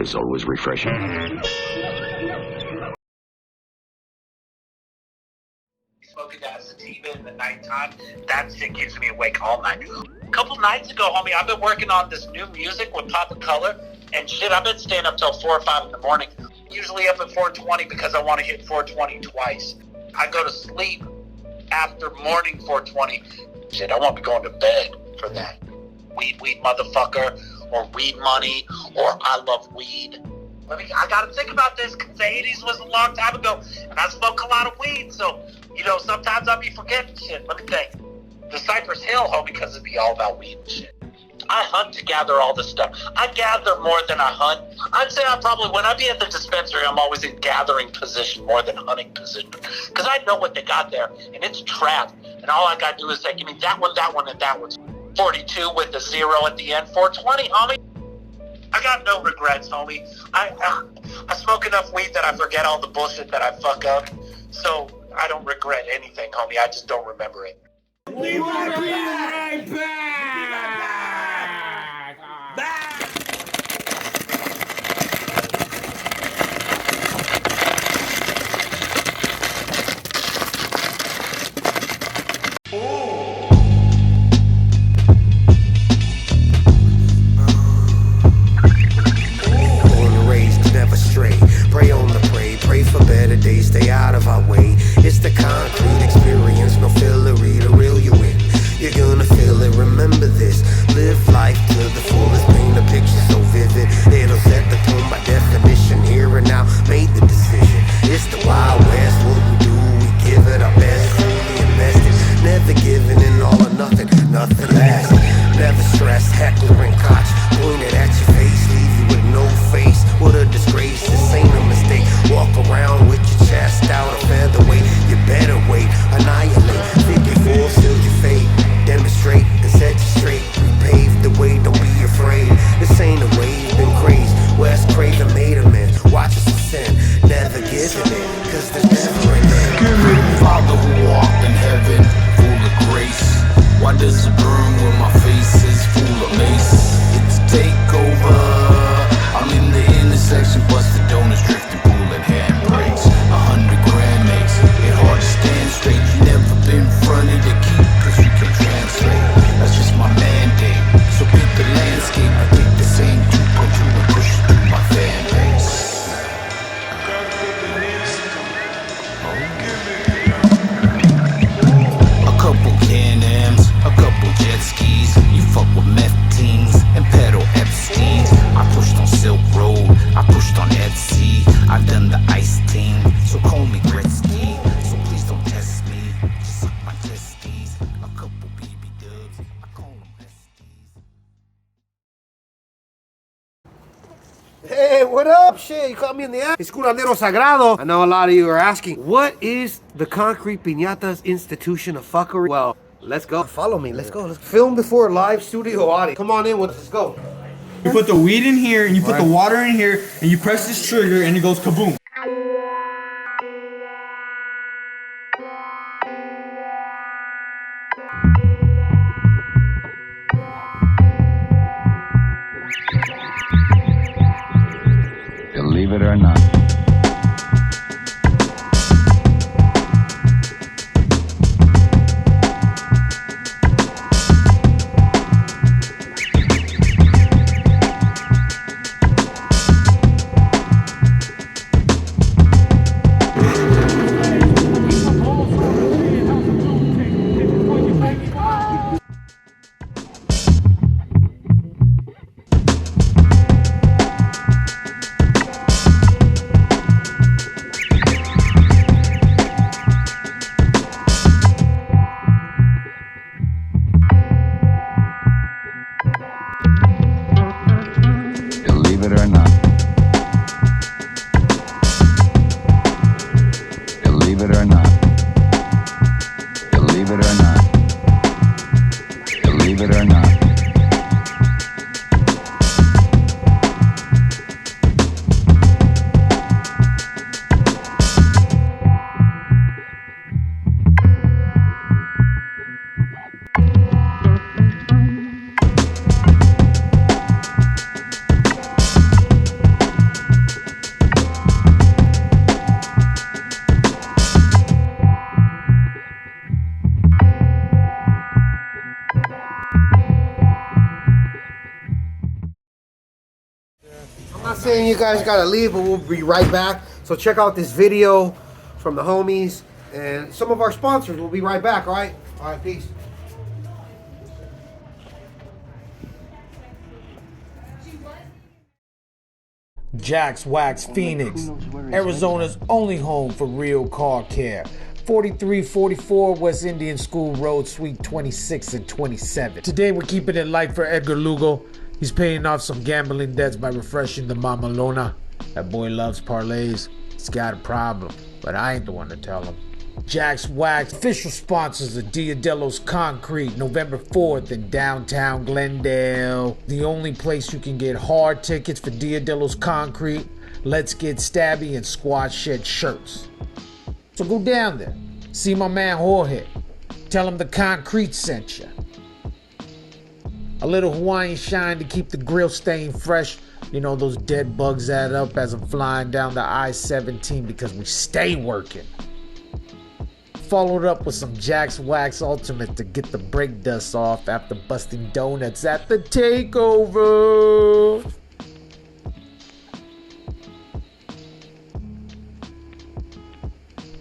was always refreshing. Smoking that sativa in the nighttime, that shit keeps me awake all night. A couple nights ago, homie, I've been working on this new music with Pop of Color, and shit, I've been staying up till 4 or 5 in the morning. Usually up at 4:20 because I want to hit 420 twice. I go to sleep after morning 420. Shit, I won't be going to bed for that. Weed motherfucker, or weed money, or I love weed. I gotta think about this, because the 80s was a long time ago, and I smoke a lot of weed, so, sometimes I'll be forgetting shit. Let me think. The Cypress Hill, homie, because it'd be all about weed and shit. I hunt to gather all this stuff. I gather more than I hunt. I'd say when I be at the dispensary, I'm always in gathering position more than hunting position. Because I know what they got there, and it's trapped. And all I gotta do is say, give me that one, and that one's 42 with a 0 at the end, 420, homie. I got no regrets, homie. I smoke enough weed that I forget all the bullshit that I fuck up. So I don't regret anything, homie. I just don't remember it. We might be right back. Pray on the pray for better days, stay out of our way. It's the concrete experience, no fillery to reel you in. You're gonna feel it, remember this. Live life to the fullest, paint a picture so vivid. It'll set the tone by definition, here and now, made the decision. It's the Wild West, what we do, we give it our best, fully invested. Never giving in all or nothing, nothing lasts. Never stress, heckling cops, pointed at your face, leave you with no face. What a disgrace, this ain't a mistake. Walk around with your chest out a featherweight. You better wait, annihilate. 54 seal your fate. Demonstrate and set you straight. Repave the way, don't be afraid. This ain't a way you've been crazed. West Craven made a man. Watch us ascend, never giving in, cause there's never an end. Give me the Father who walked in heaven, full of grace. Why does it burn when my face is full of mace? It's a takeover. I'm in the intersection, busted donuts, drifting, pulling handbrakes. 100 grand makes it hard to stand straight. You never been fronted to keep, cause you can translate. That's just my mandate. So beat the landscape. I take the same 2.2 and push it through my fan base. A couple Can-Ams, a couple jet skis. You fuck with meth teens and pedal Epsteins. I pushed on Silk Road, I pushed on Etsy. I've done the ice team, so call me Gretzky. So please don't test me, just suck my testes. A couple BB dubs, I call them besties. Hey, what up? Shit, you caught me in the act. It's Curandero Sagrado. I know a lot of you are asking, what is the Concrete Piñatas institution of fuckery? Well, let's go. Follow me, let's go. Let's film before live studio audio. Come on in with us, let's go. You put the weed in here, and you put the water in here, and you press this trigger, and it goes kaboom. Believe it or not. me you guys gotta leave, but we'll be right back. So check out this video from the homies and some of our sponsors. We'll be right back, all right? All right, peace. Jack's Wax Phoenix, Arizona's only home for real car care. 4344 West Indian School Road, Suite 26 and 27. Today we're keeping it light for Edgar Lugo. He's paying off some gambling debts by refreshing the Mama Lona. That boy loves parlays. He's got a problem, but I ain't the one to tell him. Jack's Wax, official sponsors of Dia de los Concrete, November 4th in downtown Glendale. The only place you can get hard tickets for Dia de los Concrete, Let's Get Stabby, and Squad Shed shirts. So go down there, see my man Jorge, tell him the Concrete sent you. A little Hawaiian shine to keep the grill staying fresh. You know, those dead bugs add up as I'm flying down the I-17 because we stay working. Followed up with some Jack's Wax Ultimate to get the brake dust off after busting donuts at the takeover.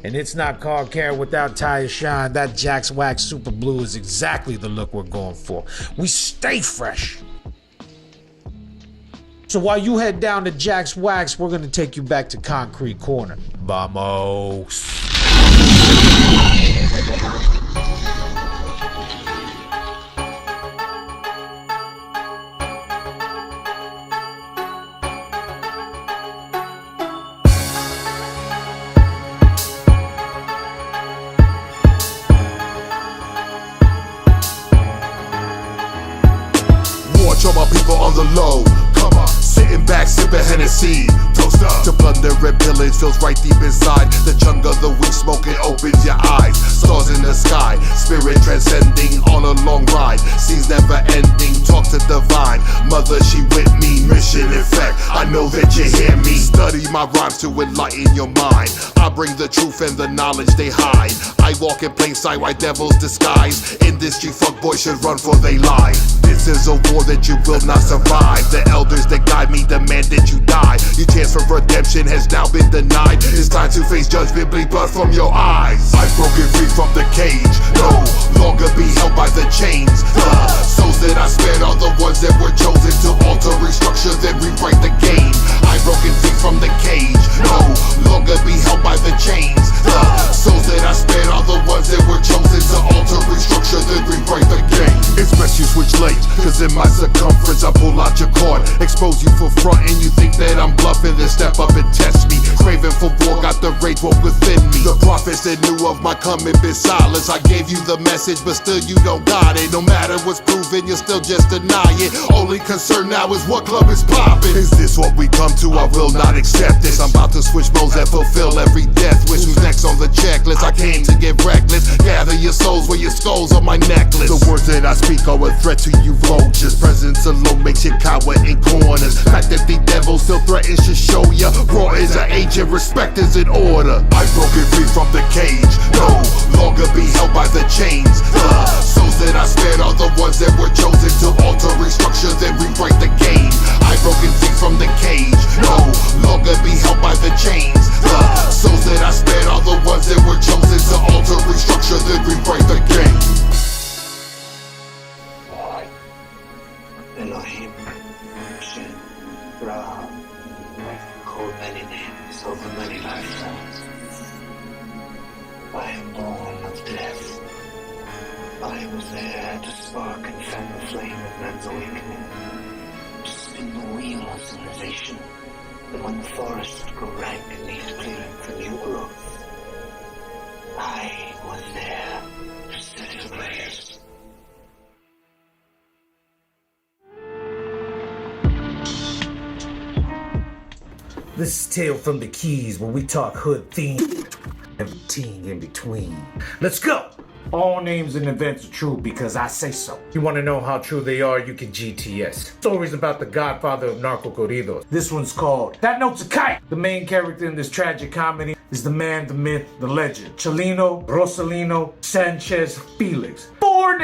And it's not car care without tire shine. That Jack's Wax Super Blue is exactly the look we're going for. We stay fresh. So while you head down to Jack's Wax, we're gonna take you back to Concrete Corner. Vamos. Watch all my people on the low. Come on, sitting back, sipping Hennessy. Toast up to plunder and pillage feels right deep inside. The jungle, the weed smoking opens your eyes. Stars in the sky, spirit transcending on a long ride. Scenes never ending, talk to divine. Mother, she with me, mission effect. I know that you hear me. Study my rhymes to enlighten your mind. I bring the truth and the knowledge they hide. I walk in plain sight while devils disguise. Industry fuckboys should run for their lives. This is a war that you will not survive. The elders that guide me demand that you die. Your chance for redemption has now been denied. It's time to face judgment, bleed blood from your eyes. I've broken free from the cage, no longer be held by the chains. The souls that I spared are the ones that were chosen to alter, restructure, then rewrite the game. I've broken free from the cage, no longer be held by the chains. The souls that I spared are the ones that were chosen to alter, restructure, then rewrite the game. It's best you switch lanes, cause in my circumference I pull out your card, expose you for front, and you think that I'm bluffing, then step up and test me. Craving for war, got the rage woke within me. The prophets that knew of my coming been silence. I gave you the message, but still you don't got it. No matter what's proven, you'll still just deny it. Only concern now is what club is popping. Is this what we come to? I will not accept this. I'm about to switch modes and fulfill every death wish. Who's next on the checklist? I came to get reckless. Gather your souls where your skulls on my necklace. The words that I speak are a threat to you vultures. Presence alone makes you cower in corners. Fact that the devil still threatens to show ya. Raw is an agent, respect is in order. I've broken free from the cage, no longer be held by the chains. The souls that I spared are the ones that were chosen to alter, restructure, then rewrite the game. I've broken free from the cage, no longer be held by the chains. The souls that I spared are the ones that were chosen to alter, restructure, then rewrite the game. Elohim, Shem, Ra, called many names over many lifetimes. I am born of death. I was there to spark and fan the flame of man's awakening, to spin the wheel of civilization, and when the forests grow rank and need clearing for new growth, I was there to set it ablaze. This is Tale from the Keys, where we talk hood theme, everything in between. Let's go! All names and events are true because I say so. You want to know how true they are, you can GTS. Stories about the godfather of narco corridos. This one's called That Note's a Kite. The main character in this tragic comedy is the man, the myth, the legend, Chelino Rosalino Sanchez Felix. Born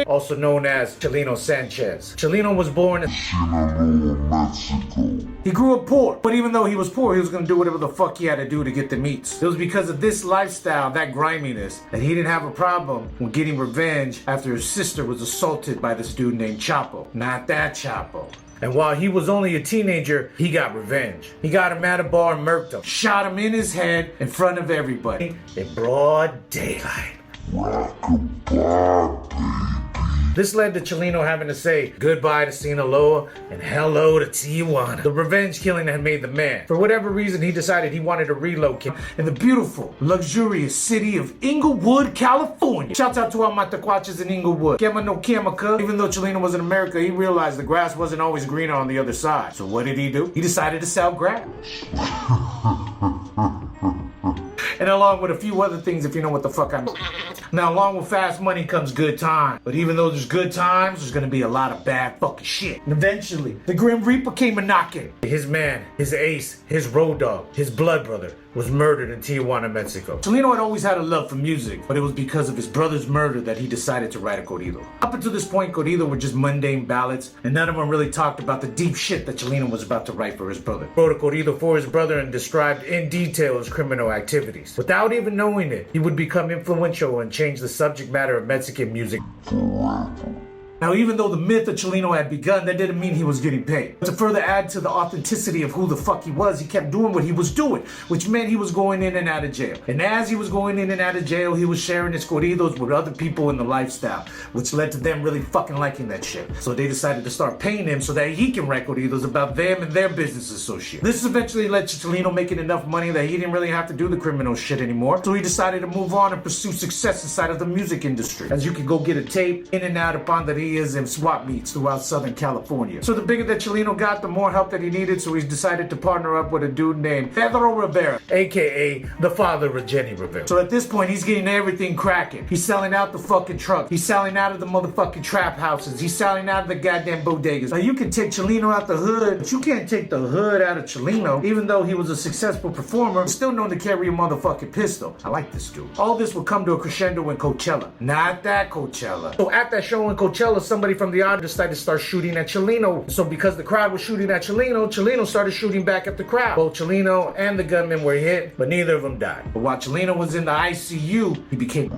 also known as Chelino Sanchez. Chelino was born in Sinaloa, Mexico He grew up poor, but even though he was poor, he was gonna do whatever the fuck he had to do to get the meats. It was because of this lifestyle, that griminess, that he didn't have a problem with getting revenge after his sister was assaulted by this dude named Chapo. Not that Chapo. And while he was only a teenager, he got revenge. He got him at a bar and murked him. Shot him in his head in front of everybody in broad daylight. This led to Chileno having to say goodbye to Sinaloa and hello to Tijuana. The revenge killing had made the man. For whatever reason, he decided he wanted to relocate in the beautiful, luxurious city of Inglewood, California. Shouts out to all my taquaches in Inglewood. Kema no kemaka. Even though Chileno was in America, he realized the grass wasn't always greener on the other side. So what did he do? He decided to sell grass. And along with a few other things, if you know what the fuck I mean. Now, along with fast money comes good time. But even though there's good times, there's gonna be a lot of bad fucking shit. And eventually, the Grim Reaper came a-knocking. His man, his ace, his road dog, his blood brother was murdered in Tijuana, Mexico. Chileno had always had a love for music, but it was because of his brother's murder that he decided to write a corrido. Up until this point, corrido were just mundane ballads, and none of them really talked about the deep shit that Chileno was about to write for his brother. He wrote a corrido for his brother and described in detail his criminal activities. Without even knowing it, he would become influential and change the subject matter of Mexican music. Now, even though the myth of Chileno had begun, that didn't mean he was getting paid. But to further add to the authenticity of who the fuck he was, he kept doing what he was doing, which meant he was going in and out of jail. And as he was going in and out of jail, he was sharing his corridos with other people in the lifestyle, which led to them really fucking liking that shit. So they decided to start paying him so that he can write corridos about them and their business associates. This eventually led to Chileno making enough money that he didn't really have to do the criminal shit anymore. So he decided to move on and pursue success inside of the music industry. As you can go get a tape in and out upon that he is in swap meets throughout Southern California. So the bigger that Chileno got, the more help that he needed, so he decided to partner up with a dude named Pedro Rivera, aka the father of Jenny Rivera. So at this point, he's getting everything cracking. He's selling out the fucking truck. He's selling out of the motherfucking trap houses. He's selling out of the goddamn bodegas. Now you can take Chileno out the hood, but you can't take the hood out of Chileno. Even though he was a successful performer, he's still known to carry a motherfucking pistol. I like this dude. All this will come to a crescendo in Coachella. Not that Coachella. So at that show in Coachella, somebody from the audience decided to start shooting at Chileno. So because the crowd was shooting at Chileno, Chileno started shooing back at the crowd. Both Chileno and the gunman were hit, but neither of them died. But while Chileno was in the ICU, he became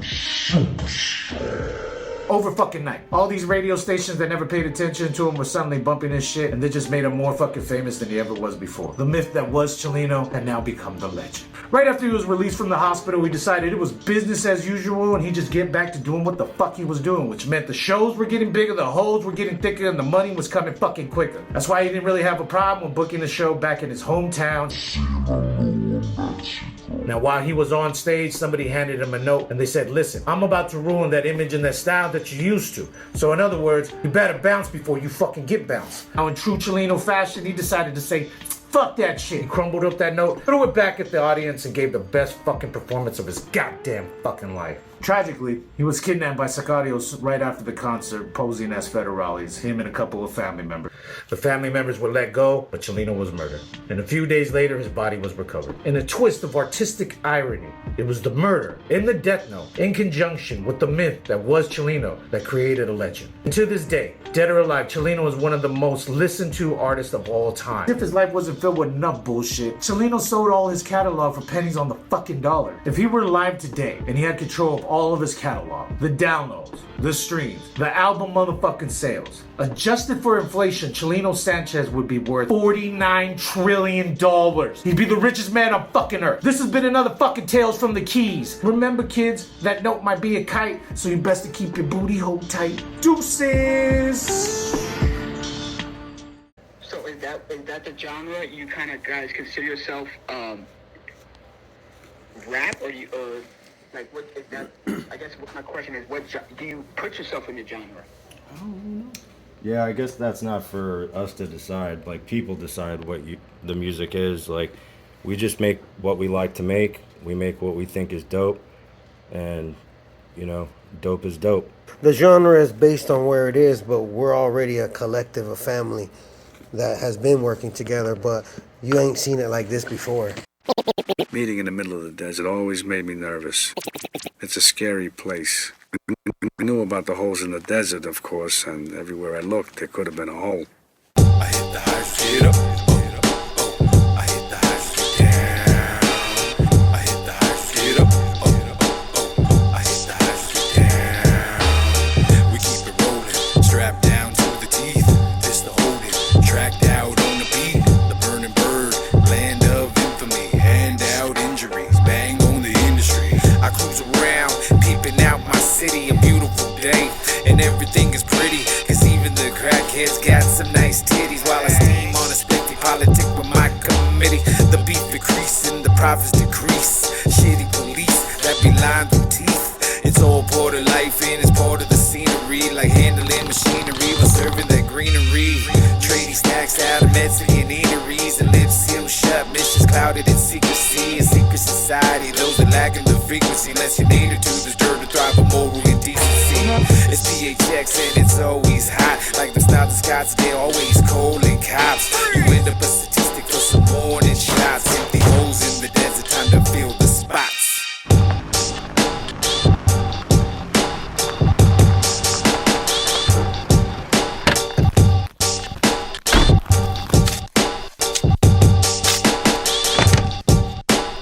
over fucking night. All these radio stations that never paid attention to him were suddenly bumping his shit, and they just made him more fucking famous than he ever was before. The myth that was Chileno had now become the legend. Right after he was released from the hospital, he decided it was business as usual and he'd just get back to doing what the fuck he was doing, which meant the shows were getting bigger, the holes were getting thicker, and the money was coming fucking quicker. That's why he didn't really have a problem with booking the show back in his hometown. Now, while he was on stage, somebody handed him a note and they said, listen, I'm about to ruin that image and that style that you're used to. So in other words, you better bounce before you fucking get bounced. Now in true Chileno fashion, he decided to say, fuck that shit. He crumbled up that note, threw it back at the audience, and gave the best fucking performance of his goddamn fucking life. Tragically, he was kidnapped by sicarios right after the concert, posing as federales, him and a couple of family members. The family members were let go, but Chileno was murdered. And a few days later, his body was recovered. In a twist of artistic irony, it was the murder in the death note, in conjunction with the myth that was Chileno, that created a legend. And to this day, dead or alive, Chileno is one of the most listened to artists of all time. If his life wasn't filled with enough bullshit, Chileno sold all his catalog for pennies on the fucking dollar. If he were alive today, and he had control of all of his catalog, the downloads, the streams, the album motherfucking sales, adjusted for inflation, Chileno Sanchez would be worth $49 trillion. He'd be the richest man on fucking earth. This has been another fucking Tales from the Keys. Remember, kids, that note might be a kite, so you best to keep your booty hole tight. Deuces! So is that the genre you kind of guys consider yourself rap, or like what is that? I guess what my question is, what do you put yourself in the genre? I don't know. Yeah, I guess that's not for us to decide. Like, people decide what the music is. Like, we just make what we like to make. We make what we think is dope, and you know, dope is dope. The genre is based on where it is, but we're already a collective, a family that has been working together, but you ain't seen it like this before. Meeting in the middle of the desert always made me nervous. It's a scary place. I knew about the holes in the desert, of course, and everywhere I looked, there could have been a hole. I hit the high, feet up. profits decrease. Shitty police that be lying through teeth. It's all part of life and it's part of the scenery. Like handling machinery but serving that greenery. Trading snacks out of Mexican eateries and lips sealed shut. Missions clouded in secrecy. A secret society, those that lack in the frequency. Unless you need it to this dirt to thrive for moral indecency. It's PHX and it's always hot. Like the Snout the Scots, they're always calling cops. You end up a statistic for some morning shots. Empty holes in the desert, time to fill the spots.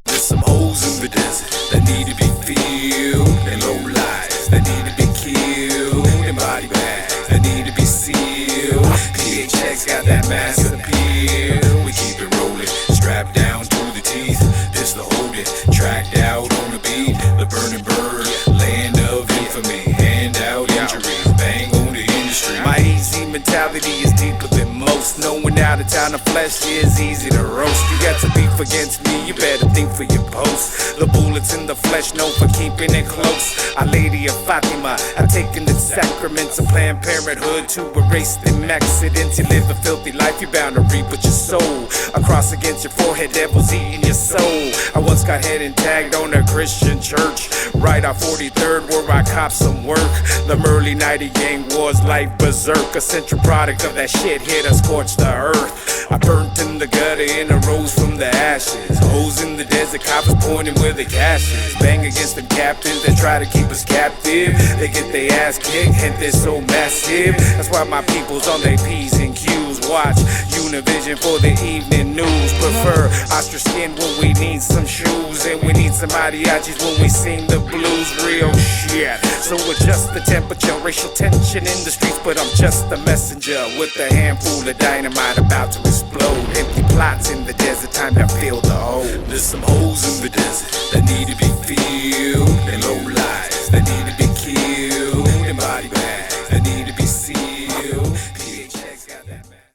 There's some holes in the desert that need to be filled. And low lives that need to be killed. And body bags that need to be sealed. PHX got that mass appeal. We keep it rolling, strapped down to the teeth. Pistol holding, tracked out on the beat. The burning bird, land of infamy. Hand out injuries, bang on the industry. My easy mentality is deeper than most. Knowing out of town the flesh is easy to roast. You got to beef against me, you better think for your post. The bullets in the flesh known for keeping it close. Our Lady of Fatima, I've taken the sacraments of Planned Parenthood to erase them accidents. You live a filthy life, you're bound to reap with your soul. A cross against your forehead, devils eating your soul. I once got head and tagged on a Christian church, right off 43rd where I copped some work. The early 90 gang wars, life berserk. A central product of that shit hit us, scorched the earth. I burnt in the gutter and arose from the ashes. Hoes in the desert, coppers pointing where the cash is. Bang against them captains that try to keep us captive. They get their ass kicked and they're so massive. That's why my people's on their P's and Q's. Watch Univision for the evening news. Prefer ostrich skin when we need some shoes. And we need some mariachis when we sing the blues. Real shit. So adjust the temperature, racial tension in the streets. But I'm just a messenger with a handful of dynamite about to explode. Empty plots in the desert, time to fill the hole. There's some holes in the desert that need to be